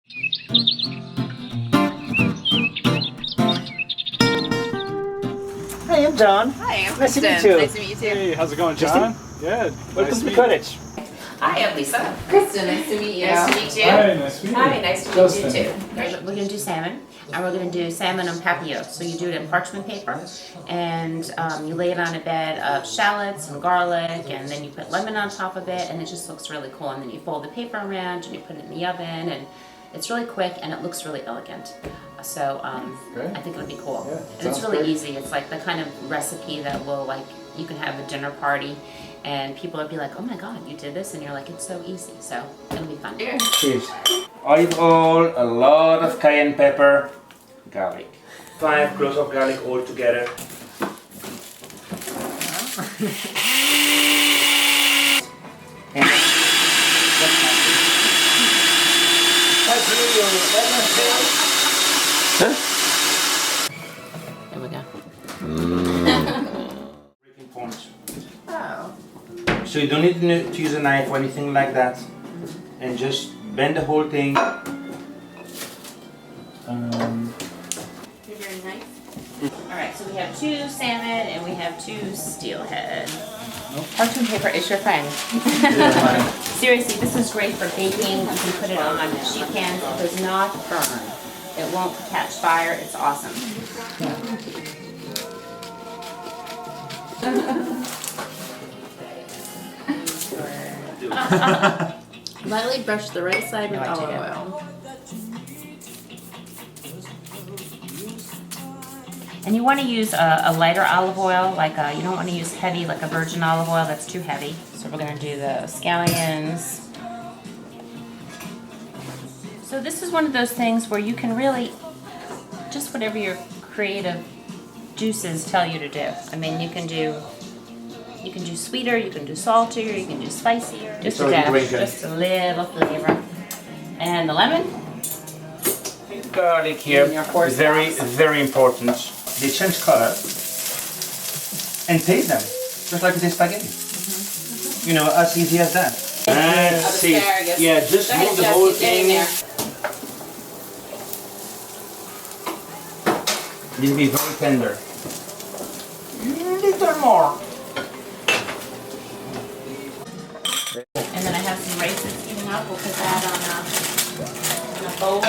Hi, I'm John. Hi, I'm Nice to meet Kristen. you. Nice to meet you too. Hey, how's it going, John? Good. Welcome to the cottage. Hi, I'm Lisa. Kristen, nice to meet you. Nice to meet you. Hi, nice to meet you. Hi, nice to meet Justin. you too. We're going to do salmon, and we're going to do salmon on papillote. So you do it in parchment paper, and you lay it on a bed of shallots and garlic, and then you put lemon on top of it, and it just looks really cool. And then you fold the paper around, and you put it in the oven, and it's really quick, and it looks really elegant. So Great. I think it'll be cool. Yeah, And it's sounds really great. easy. It's like the kind of recipe that will, like, you can have a dinner party, and people will be like, oh my god, you did this, and you're like, it's so easy. So it'll be fun. Cheers. Olive oil, a lot of cayenne pepper, garlic. 5 cloves of garlic all together. And There we go. breaking point. Oh. So you don't need to use a knife or anything like that. And just bend the whole thing. Here's your knife. Alright, so we have 2 salmon and we have 2 steelhead. Parchment paper is your friend. Seriously, this is great for baking. You can put it on sheet pans. It does not burn. It won't catch fire. It's awesome. Lightly brush the right side with No, I olive didn't. oil. And you want to use a lighter olive oil, like you don't want to use heavy, like a virgin olive oil. That's too heavy. So we're going to do the scallions. So this is one of those things where you can really, just whatever your creative juices tell you to do. I mean, you can do sweeter, you can do saltier, you can do spicier. Just a already dash, great, guys. just a little flavor. And the lemon. Garlic here And your horse is very, sauce. very important. They change color and taste them, just like with the spaghetti. You know, as easy as that. And see, asparagus. yeah, just Go ahead, move the Jess, whole keep getting thing. there. This will be very tender. Little more. And then I have some rice that's heating up. We'll put that on a bowl.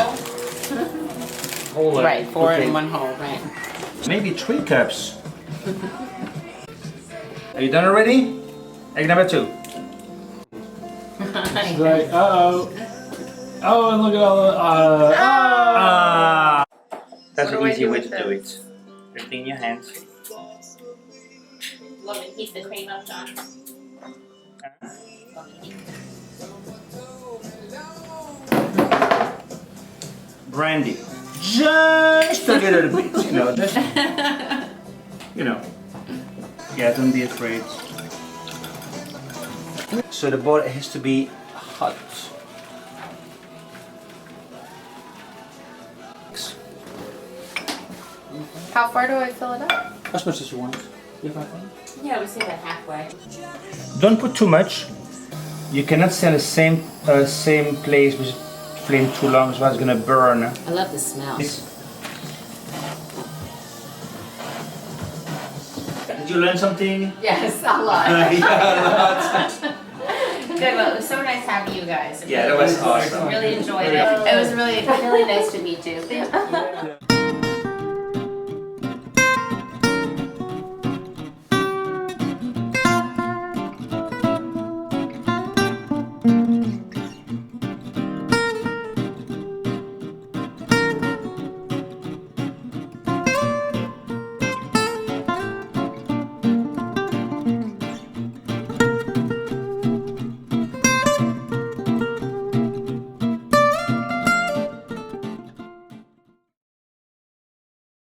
Whole, Right, 4 okay. in one whole, right. Maybe 3 cups. Are you done already? Egg number 2. Right, uh-oh. Oh, and look at all the, Ah, that's What an do I easy do way with to do it. Everything in your hands. Let me heat the cream up, John. Brandy. Just a little bit, you know, just, you know. Yeah, don't be afraid. So the bowl has to be hot. How far do I fill it up? As much as you want. Yeah, we say that halfway. Don't put too much. You cannot stay in the same place with flame too long, so it's gonna burn. I love the smell. Did you learn something? Yes, a lot. Good, well, it was so nice having you guys. Yeah, that was awesome. Really enjoyed it. It was really, really nice to meet you.